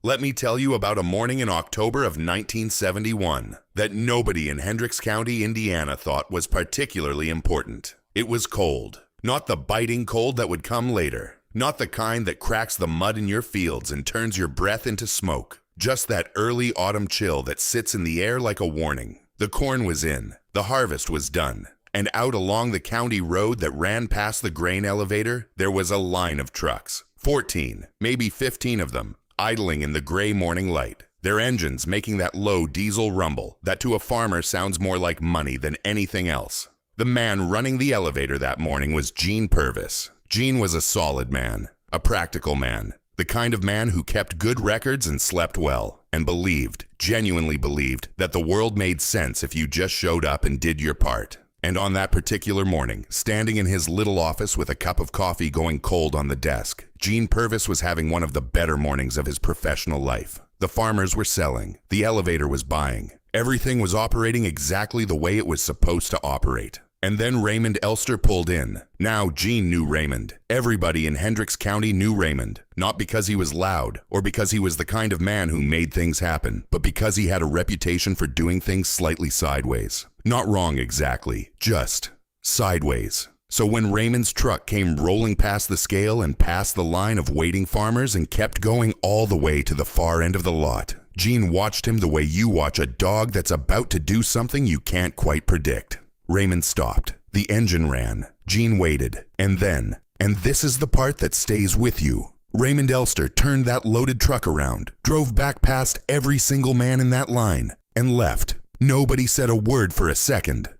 Let me tell you about a morning in October of 1971 that nobody in Hendricks County, Indiana thought was particularly important. It was cold. Not the biting cold that would come later. Not the kind that cracks the mud in your fields and turns your breath into smoke. Just that early autumn chill that sits in the air like a warning. The corn was in. The harvest was done. And out along the county road that ran past the grain elevator, there was a line of trucks. 14, maybe 15 of them, idling in the gray morning light. Their engines making that low diesel rumble that to a farmer sounds more like money than anything else. The man running the elevator that morning was Gene Purvis. Gene was a solid man, a practical man, the kind of man who kept good records and slept well, and believed, genuinely believed, that the world made sense if you just showed up and did your part. And on that particular morning, standing in his little office with a cup of coffee going cold on the desk, Gene Purvis was having one of the better mornings of his professional life. The farmers were selling. The elevator was buying. Everything was operating exactly the way it was supposed to operate. And then Raymond Elster pulled in. Now Gene knew Raymond. Everybody in Hendricks County knew Raymond. Not because he was loud or because he was the kind of man who made things happen, but because he had a reputation for doing things slightly sideways. Not wrong exactly, just sideways. So when Raymond's truck came rolling past the scale and past the line of waiting farmers and kept going all the way to the far end of the lot, Gene watched him the way you watch a dog that's about to do something you can't quite predict. Raymond stopped. The engine ran. Gene waited. And then, and this is the part that stays with you, Raymond Elster turned that loaded truck around, drove back past every single man in that line, and left. Nobody said a word for a second.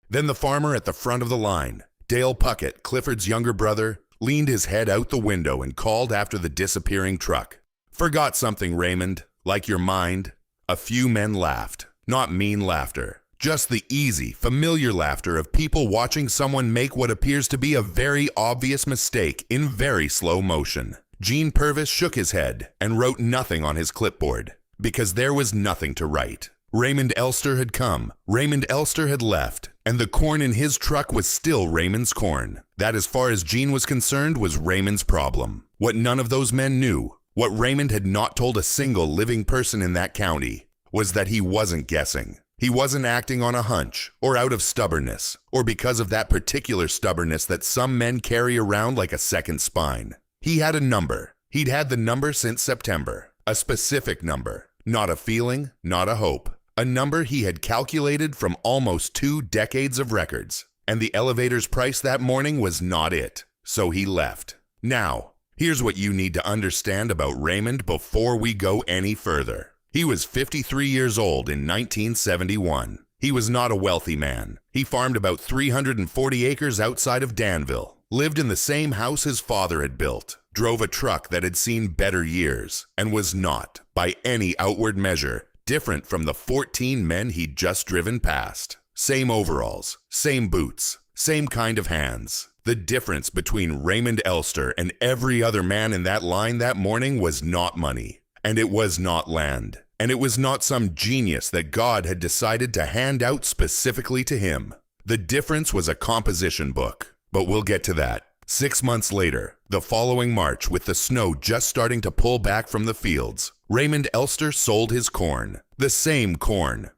Then the farmer at the front of the line, Dale Puckett, Clifford's younger brother, leaned his head out the window and called after the disappearing truck. "Forgot something, Raymond, like your mind?" A few men laughed. Not mean laughter. Just the easy, familiar laughter of people watching someone make what appears to be a very obvious mistake in very slow motion. Gene Purvis shook his head and wrote nothing on his clipboard, because there was nothing to write. Raymond Elster had come, Raymond Elster had left, and the corn in his truck was still Raymond's corn. That, as far as Gene was concerned, was Raymond's problem. What none of those men knew, what Raymond had not told a single living person in that county, was that he wasn't guessing. He wasn't acting on a hunch, or out of stubbornness, or because of that particular stubbornness that some men carry around like a second spine. He had a number. He'd had the number since September. A specific number. Not a feeling, not a hope. A number he had calculated from almost 2 decades of records. And the elevator's price that morning was not it. So he left. Now, here's what you need to understand about Raymond before we go any further. He was 53 years old in 1971. He was not a wealthy man. He farmed about 340 acres outside of Danville, lived in the same house his father had built, drove a truck that had seen better years, and was not, by any outward measure, different from the 14 men he'd just driven past. Same overalls, same boots, same kind of hands. The difference between Raymond Elster and every other man in that line that morning was not money, and it was not land. And it was not some genius that God had decided to hand out specifically to him. The difference was a composition book. But we'll get to that. 6 months later, the following March, with the snow just starting to pull back from the fields, Raymond Elster sold his corn. The same corn.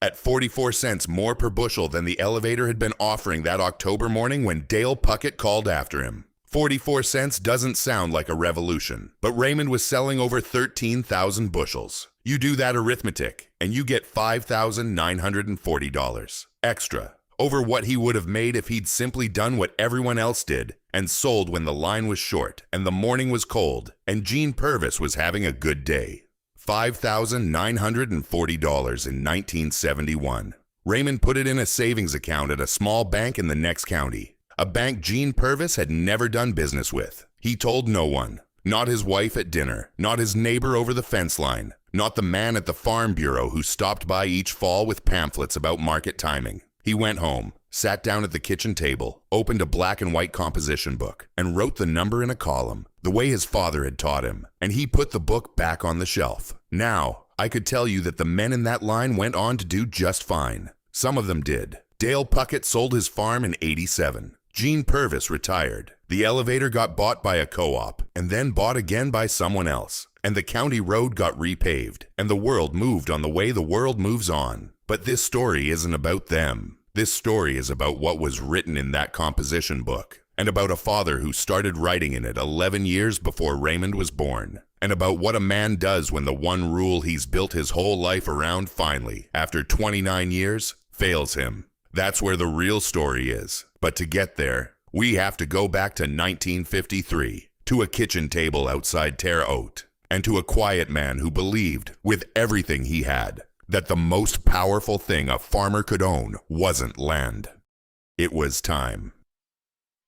At 44 cents more per bushel than the elevator had been offering that October morning when Dale Puckett called after him. 44 cents doesn't sound like a revolution, but Raymond was selling over 13,000 bushels. You do that arithmetic, and you get $5,940 extra over what he would have made if he'd simply done what everyone else did and sold when the line was short and the morning was cold and Gene Purvis was having a good day. $5,940 in 1971. Raymond put it in a savings account at a small bank in the next county. A bank Gene Purvis had never done business with. He told no one. Not his wife at dinner, not his neighbor over the fence line, not the man at the farm bureau who stopped by each fall with pamphlets about market timing. He went home, sat down at the kitchen table, opened a black and white composition book, and wrote the number in a column, the way his father had taught him, and he put the book back on the shelf. Now, I could tell you that the men in that line went on to do just fine. Some of them did. Dale Puckett sold his farm in '87. Gene Purvis retired. The elevator got bought by a co-op, and then bought again by someone else. and the county road got repaved, and the world moved on the way the world moves on. But this story isn't about them. This story is about what was written in that composition book, and about a father who started writing in it 11 years before Raymond was born, and about what a man does when the one rule he's built his whole life around finally, after 29 years, fails him. That's where the real story is. But to get there, we have to go back to 1953, to a kitchen table outside Terre Haute, and to a quiet man who believed, with everything he had, that the most powerful thing a farmer could own wasn't land. It was time.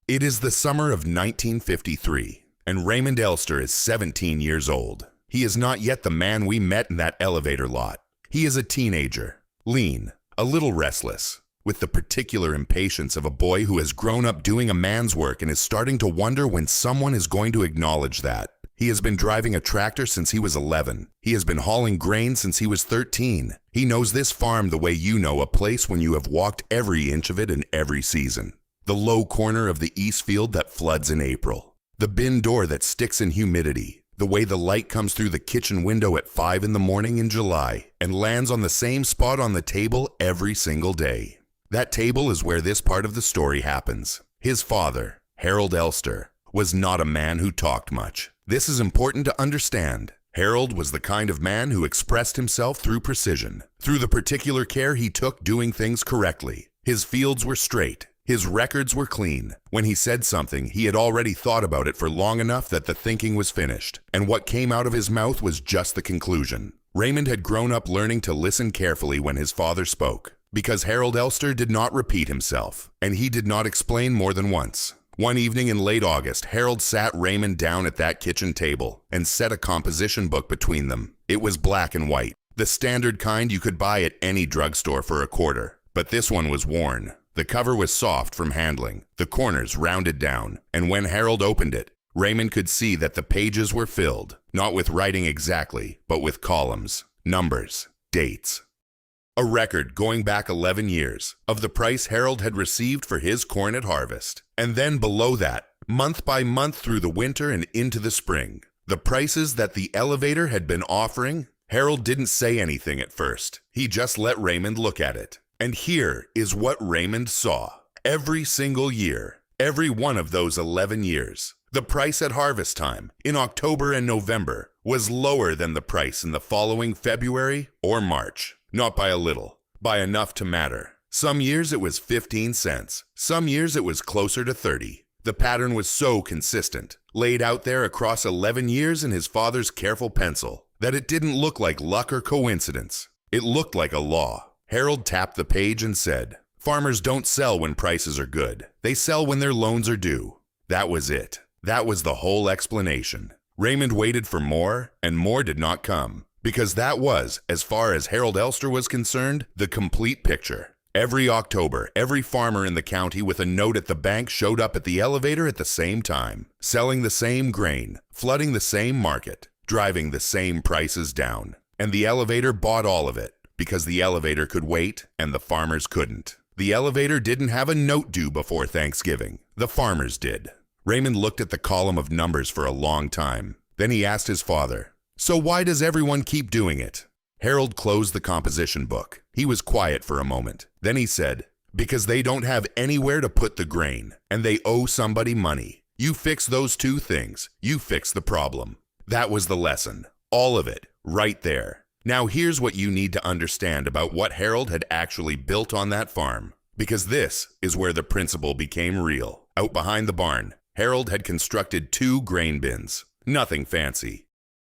It is the summer of 1953, and Raymond Elster is 17 years old. He is not yet the man we met in that elevator lot. He is a teenager, lean, a little restless, with the particular impatience of a boy who has grown up doing a man's work and is starting to wonder when someone is going to acknowledge that. He has been driving a tractor since he was 11. He has been hauling grain since he was 13. He knows this farm the way you know a place when you have walked every inch of it in every season. The low corner of the east field that floods in April. The bin door that sticks in humidity. The way the light comes through the kitchen window at 5 in the morning in July and lands on the same spot on the table every single day. That table is where this part of the story happens. His father, Harold Elster, was not a man who talked much. This is important to understand. Harold was the kind of man who expressed himself through precision, through the particular care he took doing things correctly. His fields were straight. His records were clean. When he said something, he had already thought about it for long enough that the thinking was finished, and what came out of his mouth was just the conclusion. Raymond had grown up learning to listen carefully when his father spoke, because Harold Elster did not repeat himself, and he did not explain more than once. One evening in late August, Harold sat Raymond down at that kitchen table and set a composition book between them. It was black and white, the standard kind you could buy at any drugstore for $0.25, but this one was worn. The cover was soft from handling, the corners rounded down, and when Harold opened it, Raymond could see that the pages were filled, not with writing exactly, but with columns, numbers, dates. A record going back 11 years of the price Harold had received for his corn at harvest. And then below that, month by month through the winter and into the spring, the prices that the elevator had been offering. Harold didn't say anything at first. He just let Raymond look at it. And here is what Raymond saw. Every single year, every one of those 11 years, the price at harvest time, in October and November, was lower than the price in the following February or March. Not by a little, by enough to matter. Some years it was 15 cents. Some years it was closer to 30. The pattern was so consistent, laid out there across 11 years in his father's careful pencil, that it didn't look like luck or coincidence. It looked like a law. Harold tapped the page and said, "Farmers don't sell when prices are good. They sell when their loans are due." That was it. That was the whole explanation. Raymond waited for more, and more did not come. Because that was, as far as Harold Elster was concerned, the complete picture. Every October, every farmer in the county with a note at the bank showed up at the elevator at the same time, selling the same grain, flooding the same market, driving the same prices down. And the elevator bought all of it, because the elevator could wait and the farmers couldn't. The elevator didn't have a note due before Thanksgiving. The farmers did. Raymond looked at the column of numbers for a long time. Then he asked his father, "So why does everyone keep doing it?" Harold closed the composition book. He was quiet for a moment. Then he said, "Because they don't have anywhere to put the grain, and they owe somebody money. You fix those two things, you fix the problem." That was the lesson. All of it, right there. Now here's what you need to understand about what Harold had actually built on that farm. Because this is where the principle became real. Out behind the barn, Harold had constructed 2 grain bins. Nothing fancy.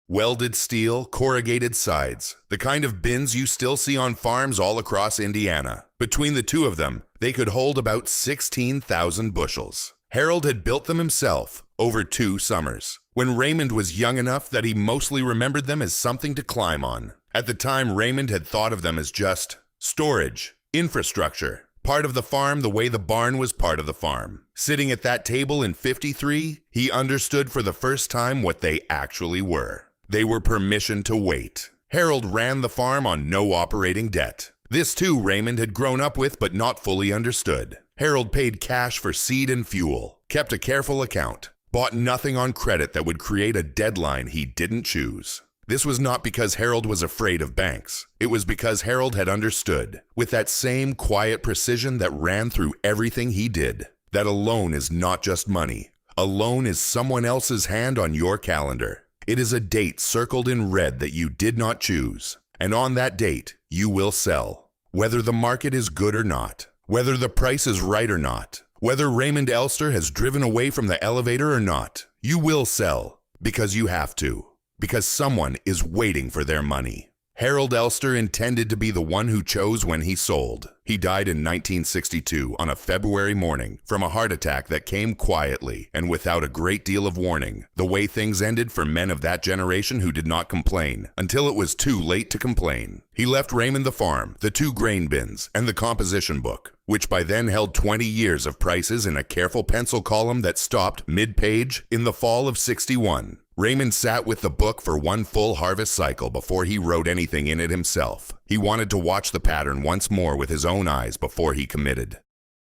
Welded steel, corrugated sides, the kind of bins you still see on farms all across Indiana. Between the 2 of them, they could hold about 16,000 bushels. Harold had built them himself over 2 summers, when Raymond was young enough that he mostly remembered them as something to climb on. At the time, Raymond had thought of them as just storage, infrastructure, part of the farm the way the barn was part of the farm. Sitting at that table in 53, he understood for the first time what they actually were. They were permission to wait. Harold ran the farm on no operating debt. This too Raymond had grown up with but not fully understood. Harold paid cash for seed and fuel, kept a careful account, bought nothing on credit that would create a deadline he didn't choose. This was not because Harold was afraid of banks. It was because Harold had understood, with that same quiet precision that ran through everything he did, that a loan is not just money. A loan is someone else's hand on your calendar. It is a date circled in red that you did not choose. And on that date, you will sell. Whether the market is good or not. Whether the price is right or not. Whether Raymond Elster has driven away from the elevator or not. You will sell. Because you have to. Because someone is waiting for their money. Harold Elster intended to be the one who chose when he sold. He died in 1962 on a February morning from a heart attack that came quietly and without a great deal of warning, the way things ended for men of that generation who did not complain until it was too late to complain. He left Raymond the farm, the 2 grain bins, and the composition book, which by then held 20 years of prices in a careful pencil column that stopped mid-page in the fall of '61. Raymond sat with the book for one full harvest cycle before he wrote anything in it himself. He wanted to watch the pattern once more with his own eyes before he committed.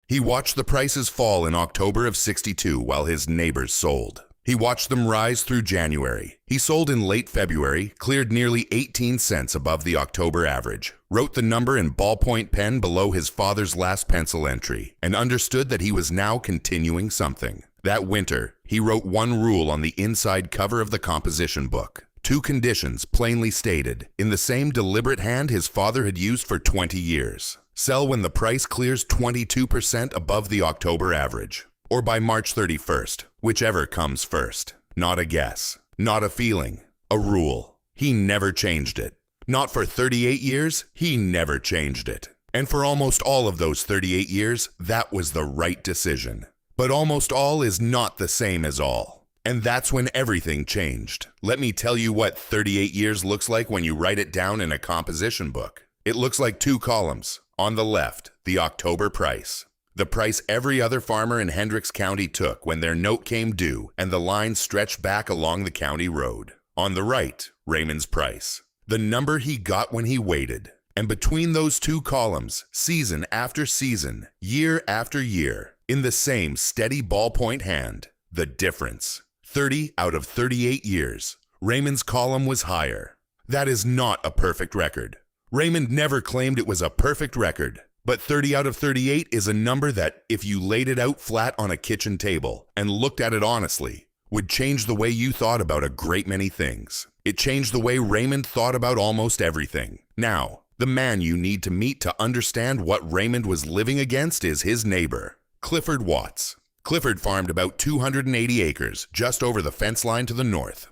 He watched the prices fall in October of '62 while his neighbors sold. He watched them rise through January. He sold in late February, cleared nearly 18 cents above the October average, wrote the number in ballpoint pen below his father's last pencil entry, and understood that he was now continuing something. That winter, he wrote one rule on the inside cover of the composition book. 2 conditions plainly stated, in the same deliberate hand his father had used for 20 years. Sell when the price clears 22% above the October average, or by March 31st, whichever comes first. Not a guess, not a feeling, a rule. He never changed it. Not for 38 years, he never changed it. And for almost all of those 38 years, that was the right decision. But almost all is not the same as all. And that's when everything changed. Let me tell you what 38 years looks like when you write it down in a composition book. It looks like 2 columns. On the left, the October price. The price every other farmer in Hendricks County took when their note came due and the line stretched back along the county road. On the right, Raymond's price. The number he got when he waited. And between those 2 columns, season after season, year after year, in the same steady ballpoint hand, the difference. 30 out of 38 years, Raymond's column was higher. That is not a perfect record. Raymond never claimed it was a perfect record, but 30 out of 38 is a number that, if you laid it out flat on a kitchen table and looked at it honestly, would change the way you thought about a great many things. It changed the way Raymond thought about almost everything. Now, the man you need to meet to understand what Raymond was living against is his neighbor, Clifford Watts. Clifford farmed about 280 acres just over the fence line to the north.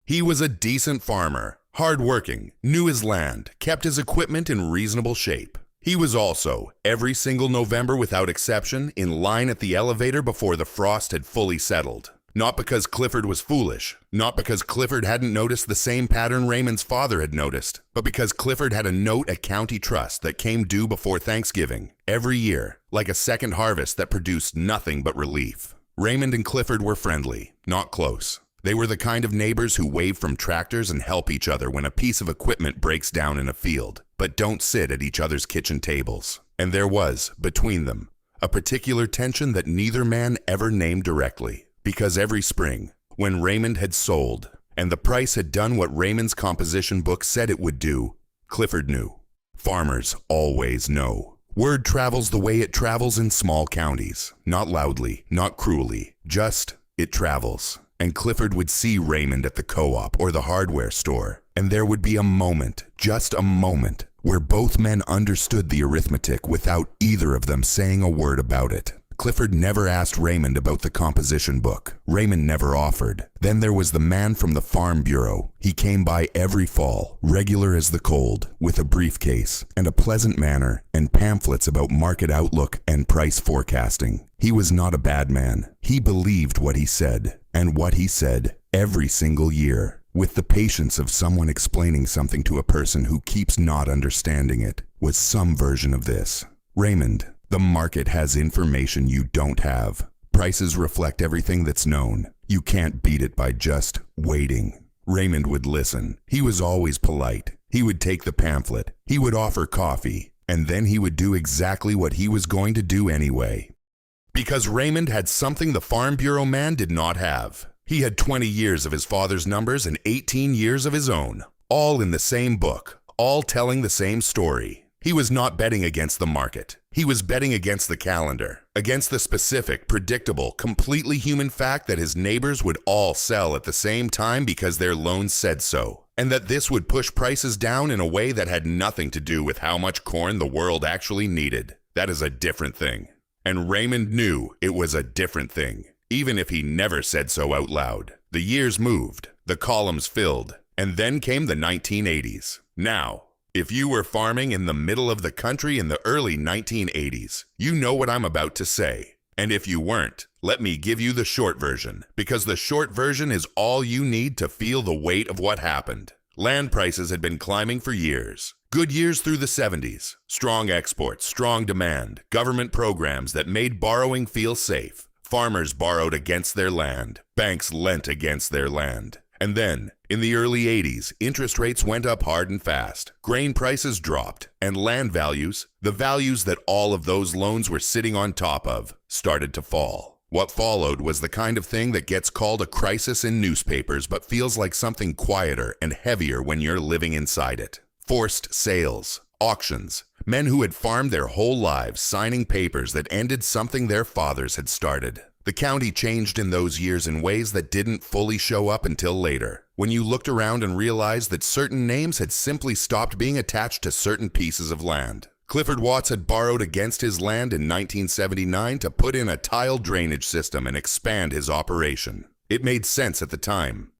He was a decent farmer, hard-working, knew his land, kept his equipment in reasonable shape. He was also, every single November without exception, in line at the elevator before the frost had fully settled. Not because Clifford was foolish, not because Clifford hadn't noticed the same pattern Raymond's father had noticed, but because Clifford had a note at County Trust that came due before Thanksgiving, every year, like a second harvest that produced nothing but relief. Raymond and Clifford were friendly, not close. They were the kind of neighbors who wave from tractors and help each other when a piece of equipment breaks down in a field, but don't sit at each other's kitchen tables. And there was, between them, a particular tension that neither man ever named directly. Because every spring, when Raymond had sold, and the price had done what Raymond's composition book said it would do, Clifford knew. Farmers always know. Word travels the way it travels in small counties. Not loudly, not cruelly, just it travels. And Clifford would see Raymond at the co-op or the hardware store, and there would be a moment, just a moment, where both men understood the arithmetic without either of them saying a word about it. Clifford never asked Raymond about the composition book. Raymond never offered. Then there was the man from the Farm Bureau. He came by every fall, regular as the cold, with a briefcase and a pleasant manner and pamphlets about market outlook and price forecasting. He was not a bad man. He believed what he said, and what he said every single year, with the patience of someone explaining something to a person who keeps not understanding it, was some version of this. Raymond, the market has information you don't have. Prices reflect everything that's known. You can't beat it by just waiting. Raymond would listen. He was always polite. He would take the pamphlet. He would offer coffee. And then he would do exactly what he was going to do anyway. Because Raymond had something the Farm Bureau man did not have. He had 20 years of his father's numbers and 18 years of his own, all in the same book, all telling the same story. He was not betting against the market. He was betting against the calendar, against the specific, predictable, completely human fact that his neighbors would all sell at the same time because their loans said so, and that this would push prices down in a way that had nothing to do with how much corn the world actually needed. That is a different thing. And Raymond knew it was a different thing, even if he never said so out loud. The years moved, the columns filled, and then came the 1980s. Now, if you were farming in the middle of the country in the early 1980s, you know what I'm about to say. And if you weren't, let me give you the short version, because the short version is all you need to feel the weight of what happened. Land prices had been climbing for years. Good years through the 70s. Strong exports, strong demand, government programs that made borrowing feel safe. Farmers borrowed against their land. Banks lent against their land. And then, in the early 80s, interest rates went up hard and fast. Grain prices dropped, and land values, the values that all of those loans were sitting on top of, started to fall. What followed was the kind of thing that gets called a crisis in newspapers but feels like something quieter and heavier when you're living inside it. Forced sales, auctions, men who had farmed their whole lives signing papers that ended something their fathers had started. The county changed in those years in ways that didn't fully show up until later, when you looked around and realized that certain names had simply stopped being attached to certain pieces of land. Clifford Watts had borrowed against his land in 1979 to put in a tile drainage system and expand his operation. It made sense at the time.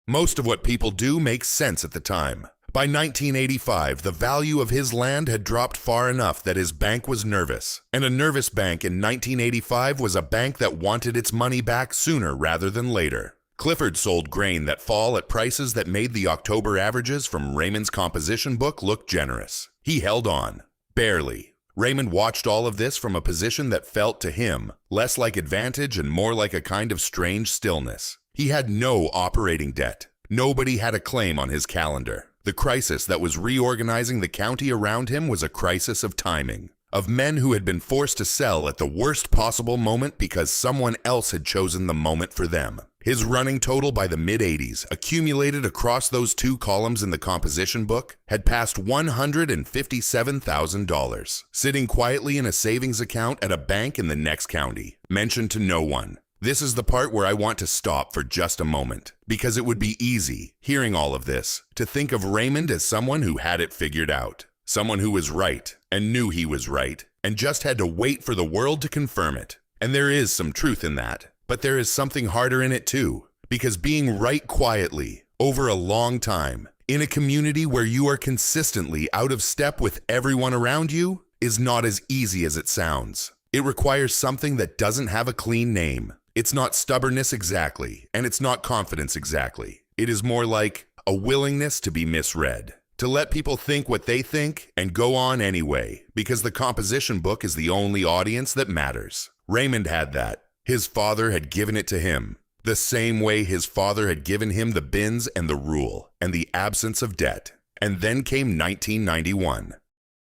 Most of what people do makes sense at the time. By 1985, the value of his land had dropped far enough that his bank was nervous. And a nervous bank in 1985 was a bank that wanted its money back sooner rather than later. Clifford sold grain that fall at prices that made the October averages from Raymond's composition book look generous. He held on. Barely. Raymond watched all of this from a position that felt to him less like advantage and more like a kind of strange stillness. He had no operating debt. Nobody had a claim on his calendar. The crisis that was reorganizing the county around him was a crisis of timing, of men who had been forced to sell at the worst possible moment because someone else had chosen the moment for them. His running total by the mid-80s, accumulated across those two columns in the composition book, had passed $157,000, sitting quietly in a savings account at a bank in the next county, mentioned to no one. This is the part where I want to stop for just a moment, because it would be easy, hearing all of this, to think of Raymond as someone who had it figured out, someone who was right, and knew he was right, and just had to wait for the world to confirm it. And there is some truth in that, but there is something harder in it too, because being right quietly, over a long time, in a community where you are consistently out of step with everyone around you, is not as easy as it sounds. It requires something that doesn't have a clean name. It's not stubbornness exactly, and it's not confidence exactly. It is more like a willingness to be misread, to let people think what they think and go on anyway, because the composition book is the only audience that matters. Raymond had that. His father had given it to him, the same way his father had given him the bins and the rule, and the absence of debt. And then came 1991.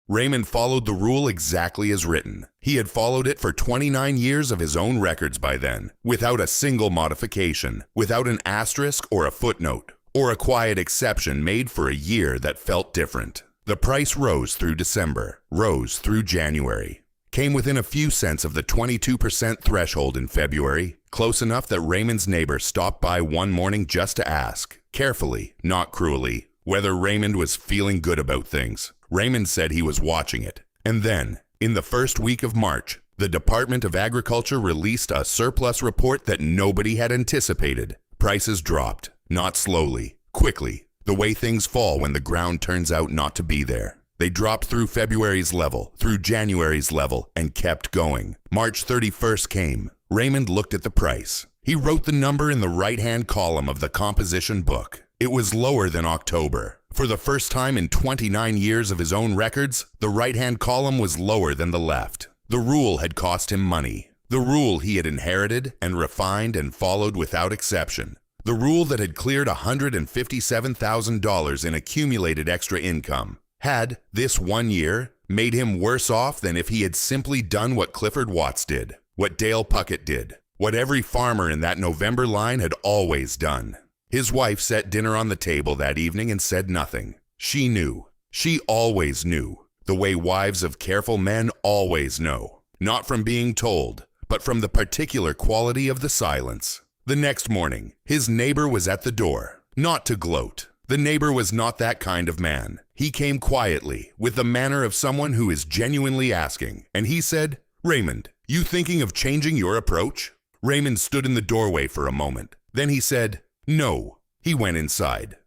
Raymond followed the rule exactly as written. He had followed it for 29 years of his own records by then, without a single modification, without an asterisk or a footnote, or a quiet exception made for a year that felt different. The price rose through December, rose through January, came within a few cents of the 22% threshold in February, close enough that Raymond's neighbor stopped by one morning just to ask, carefully, not cruelly, whether Raymond was feeling good about things. Raymond said he was watching it. And then, in the first week of March, the Department of Agriculture released a surplus report that nobody had anticipated. Prices dropped, not slowly, quickly, the way things fall when the ground turns out not to be there. They dropped through February's level, through January's level, and kept going. March 31st came. Raymond looked at the price. He wrote the number in the right-hand column of the composition book. It was lower than October. For the first time in 29 years of his own records, the right-hand column was lower than the left. The rule had cost him money. The rule he had inherited and refined and followed without exception. The rule that had cleared $157,000 in accumulated extra income had, this one year, made him worse off than if he had simply done what Clifford Watts did. What Dale Puckett did. What every farmer in that November line had always done. His wife set dinner on the table that evening and said nothing. She knew. She always knew. The way wives of careful men always know. Not from being told, but from the particular quality of the silence. The next morning, his neighbor was at the door. Not to gloat. The neighbor was not that kind of man. He came quietly, with the manner of someone who is genuinely asking, and he said, "Raymond, you thinking of changing your approach?" Raymond stood in the doorway for a moment. Then he said, "No." He went inside.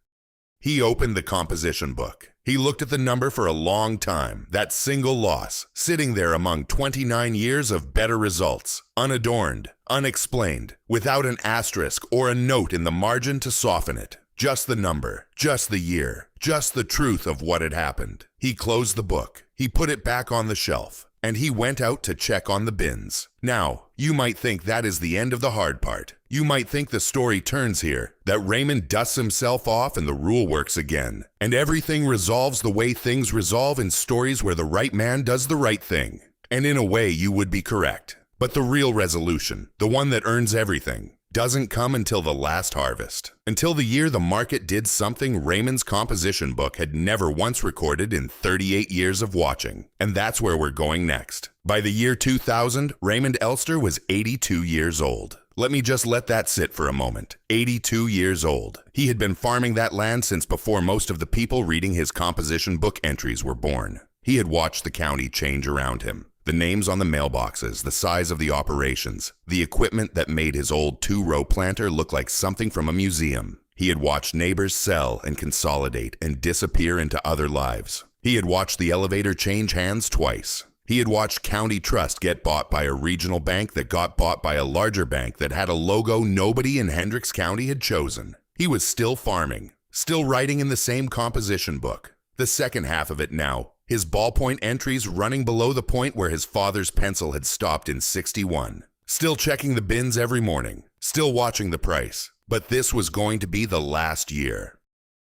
He opened the composition book. He looked at the number for a long time, that single loss, sitting there among 29 years of better results, unadorned, unexplained, without an asterisk or a note in the margin to soften it. Just the number, just the year, just the truth of what had happened. He closed the book. He put it back on the shelf. And he went out to check on the bins. Now, you might think that is the end of the hard part. You might think the story turns here, that Raymond dusts himself off and the rule works again. And everything resolves the way things resolve in stories where the right man does the right thing. And in a way, you would be correct. But the real resolution, the one that earns everything, doesn't come until the last harvest. Until the year the market did something Raymond's composition book had never once recorded in 38 years of watching. And that's where we're going next. By the year 2000, Raymond Elster was 82 years old. Let me just let that sit for a moment. 82 years old. He had been farming that land since before most of the people reading his composition book entries were born. He had watched the county change around him. The names on the mailboxes, the size of the operations, the equipment that made his old two-row planter look like something from a museum. He had watched neighbors sell and consolidate and disappear into other lives. He had watched the elevator change hands twice. He had watched County Trust get bought by a regional bank that got bought by a larger bank that had a logo nobody in Hendricks County had chosen. He was still farming, still writing in the same composition book. The second half of it now. His ballpoint entries running below the point where his father's pencil had stopped in '61. Still checking the bins every morning. Still watching the price. But this was going to be the last year.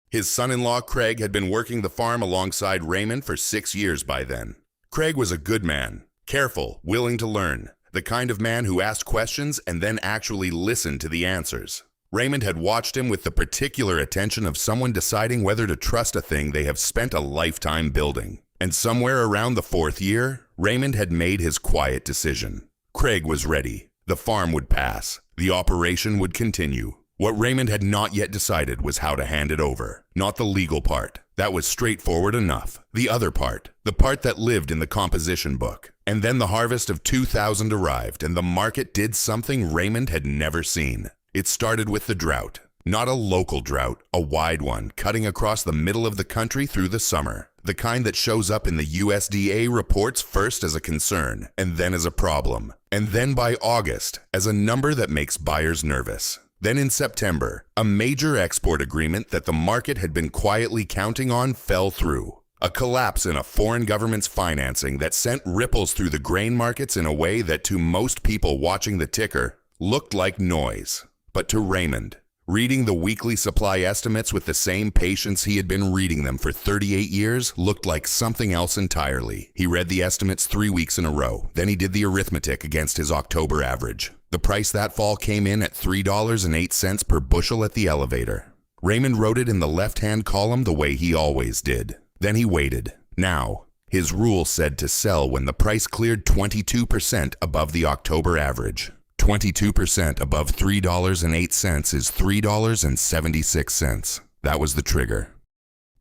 His son-in-law Craig had been working the farm alongside Raymond for 6 years by then. Craig was a good man. Careful, willing to learn. The kind of man who asked questions and then actually listened to the answers. Raymond had watched him with the particular attention of someone deciding whether to trust a thing they have spent a lifetime building. And somewhere around the 4th year, Raymond had made his quiet decision. Craig was ready. The farm would pass. The operation would continue. What Raymond had not yet decided was how to hand it over. Not the legal part. That was straightforward enough. The other part. The part that lived in the composition book. And then the harvest of 2000 arrived, and the market did something Raymond had never seen. It started with the drought. Not a local drought, a wide one, cutting across the middle of the country through the summer. The kind that shows up in the USDA reports first as a concern, and then as a problem. And then by August, as a number that makes buyers nervous. Then in September, a major export agreement that the market had been quietly counting on fell through. A collapse in a foreign government's financing that sent ripples through the grain markets in a way that to most people watching the ticker looked like noise. But to Raymond, reading the weekly supply estimates with the same patience he had been reading them for 38 years looked like something else entirely. He read the estimates 3 weeks in a row. Then he did the arithmetic against his October average. The price that fall came in at $3.08 per bushel at the elevator. Raymond wrote it in the left-hand column the way he always did. Then he waited. Now, his rule said to sell when the price cleared 22% above the October average. 22% above $3.08 is $3.76. That was the trigger.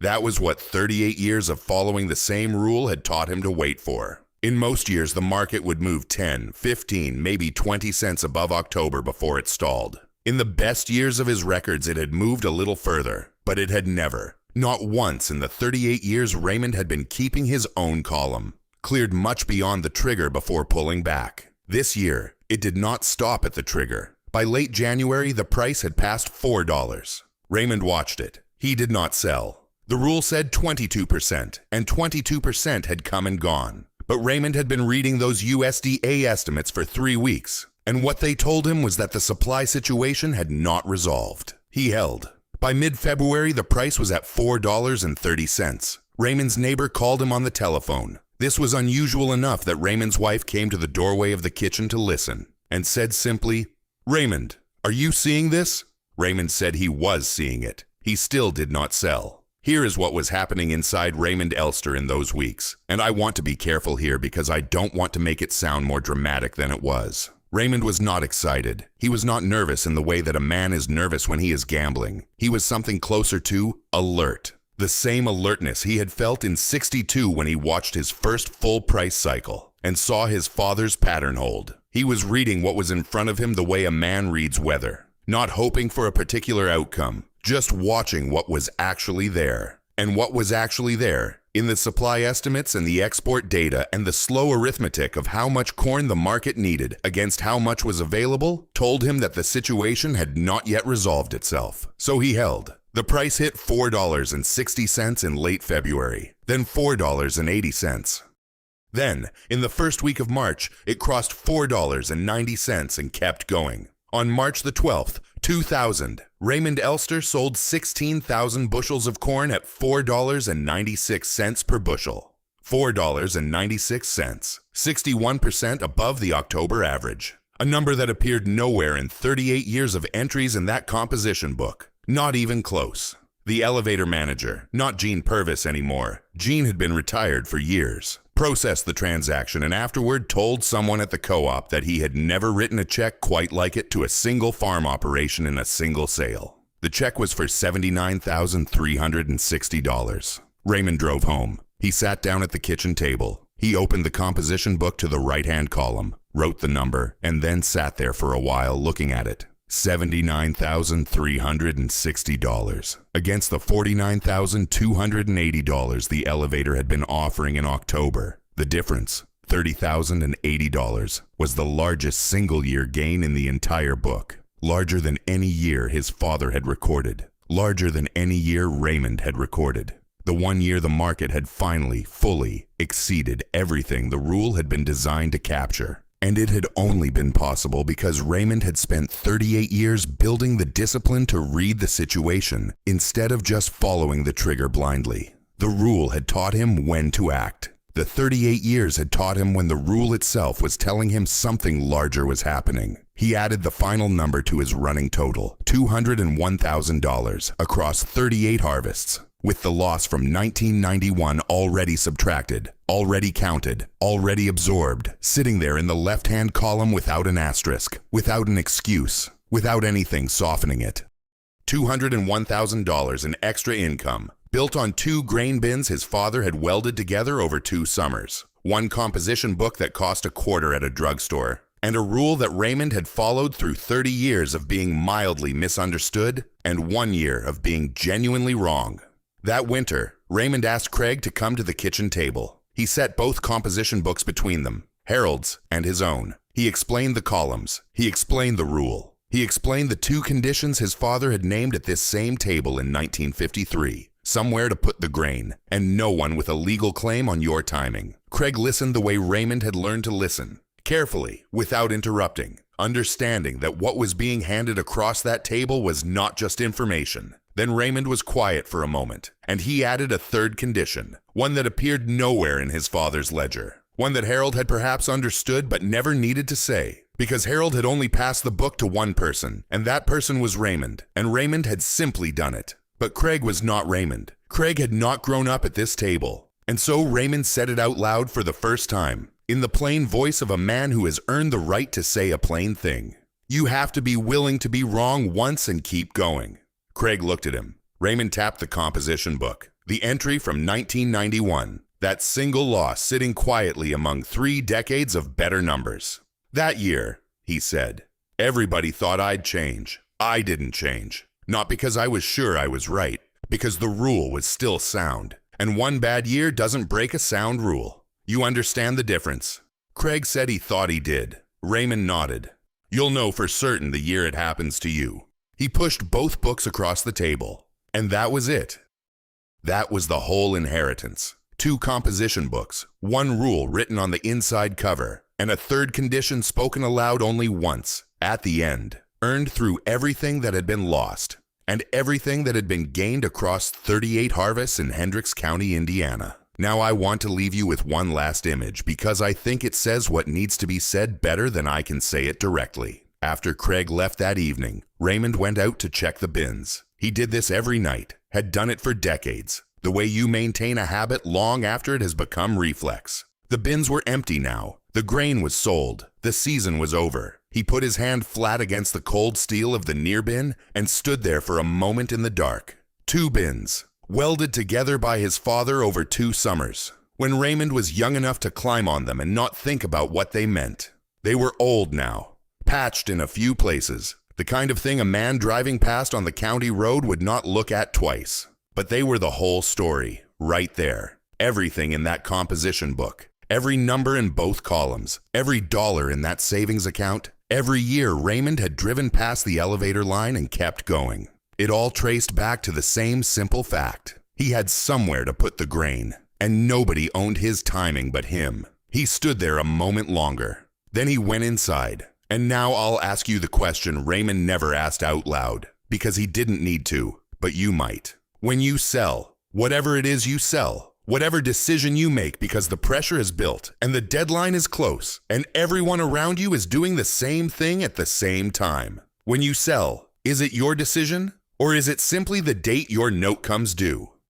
That was what 38 years of following the same rule had taught him to wait for. In most years, the market would move 10, 15, maybe 20 cents above October before it stalled. In the best years of his records, it had moved a little further, but it had never, not once in the 38 years Raymond had been keeping his own column, cleared much beyond the trigger before pulling back. This year, it did not stop at the trigger. By late January, the price had passed $4. Raymond watched it. He did not sell. The rule said 22%, and 22% had come and gone. But Raymond had been reading those USDA estimates for 3 weeks, and what they told him was that the supply situation had not resolved. He held. By mid-February, the price was at $4.30. Raymond's neighbor called him on the telephone. This was unusual enough that Raymond's wife came to the doorway of the kitchen to listen and said simply, "Raymond, are you seeing this?" Raymond said he was seeing it. He still did not sell. Here is what was happening inside Raymond Elster in those weeks, and I want to be careful here because I don't want to make it sound more dramatic than it was. Raymond was not excited. He was not nervous in the way that a man is nervous when he is gambling. He was something closer to alert. The same alertness he had felt in '62 when he watched his first full price cycle and saw his father's pattern hold. He was reading what was in front of him the way a man reads weather, not hoping for a particular outcome, just watching what was actually there. And what was actually there, in the supply estimates and the export data and the slow arithmetic of how much corn the market needed against how much was available, told him that the situation had not yet resolved itself. So he held. The price hit $4.60 in late February, then $4.80. Then, in the first week of March, it crossed $4.90 and kept going. On March the 12th, 2000, Raymond Elster sold 16,000 bushels of corn at $4.96 per bushel. $4.96, 61% above the October average. A number that appeared nowhere in 38 years of entries in that composition book. Not even close. The elevator manager, not Gene Purvis anymore, Gene had been retired for years, processed the transaction and afterward told someone at the co-op that he had never written a check quite like it to a single farm operation in a single sale. The check was for $79,360. Raymond drove home. He sat down at the kitchen table. He opened the composition book to the right-hand column, wrote the number, and then sat there for a while looking at it. $79,360 against the $49,280 the elevator had been offering in October. The difference, $30,080, was the largest single-year gain in the entire book. Larger than any year his father had recorded. Larger than any year Raymond had recorded. The one year the market had finally, fully exceeded everything the rule had been designed to capture. And it had only been possible because Raymond had spent 38 years building the discipline to read the situation instead of just following the trigger blindly. The rule had taught him when to act. The 38 years had taught him when the rule itself was telling him something larger was happening. He added the final number to his running total, $201,000, across 38 harvests. With the loss from 1991 already subtracted, already counted, already absorbed, sitting there in the left-hand column without an asterisk, without an excuse, without anything softening it. $201,000 in extra income, built on 2 grain bins his father had welded together over 2 summers, 1 composition book that cost $0.25 at a drugstore, and a rule that Raymond had followed through 30 years of being mildly misunderstood and 1 year of being genuinely wrong. That winter, Raymond asked Craig to come to the kitchen table. He set both composition books between them, Harold's and his own. He explained the columns. He explained the rule. He explained the 2 conditions his father had named at this same table in 1953. Somewhere to put the grain, and no one with a legal claim on your timing. Craig listened the way Raymond had learned to listen, carefully, without interrupting, understanding that what was being handed across that table was not just information. Then Raymond was quiet for a moment, and he added a 3rd condition, one that appeared nowhere in his father's ledger, one that Harold had perhaps understood but never needed to say, because Harold had only passed the book to one person, and that person was Raymond, and Raymond had simply done it. But Craig was not Raymond. Craig had not grown up at this table, and so Raymond said it out loud for the first time, in the plain voice of a man who has earned the right to say a plain thing. You have to be willing to be wrong once and keep going. Craig looked at him. Raymond tapped the composition book. The entry from 1991. That single loss sitting quietly among 3 decades of better numbers. That year, he said, everybody thought I'd change. I didn't change. Not because I was sure I was right, because the rule was still sound. And 1 bad year doesn't break a sound rule. You understand the difference? Craig said he thought he did. Raymond nodded. You'll know for certain the year it happens to you. He pushed both books across the table, and that was it. That was the whole inheritance. 2 composition books, 1 rule written on the inside cover, and a 3rd condition spoken aloud only once, at the end, earned through everything that had been lost, and everything that had been gained across 38 harvests in Hendricks County, Indiana. Now I want to leave you with one last image because I think it says what needs to be said better than I can say it directly. After Craig left that evening, Raymond went out to check the bins. He did this every night, had done it for decades, the way you maintain a habit long after it has become reflex. The bins were empty now. The grain was sold. The season was over. He put his hand flat against the cold steel of the near bin and stood there for a moment in the dark. 2 bins, welded together by his father over 2 summers, when Raymond was young enough to climb on them and not think about what they meant. They were old now, patched in a few places, the kind of thing a man driving past on the county road would not look at twice. But they were the whole story, right there. Everything in that composition book, every number in both columns, every dollar in that savings account. Every year Raymond had driven past the elevator line and kept going. It all traced back to the same simple fact. He had somewhere to put the grain, and nobody owned his timing but him. He stood there a moment longer. Then he went inside. And now I'll ask you the question Raymond never asked out loud, because he didn't need to, but you might. When you sell, whatever it is you sell, whatever decision you make because the pressure is built and the deadline is close and everyone around you is doing the same thing at the same time. When you sell, is it your decision or is it simply the date your note comes due?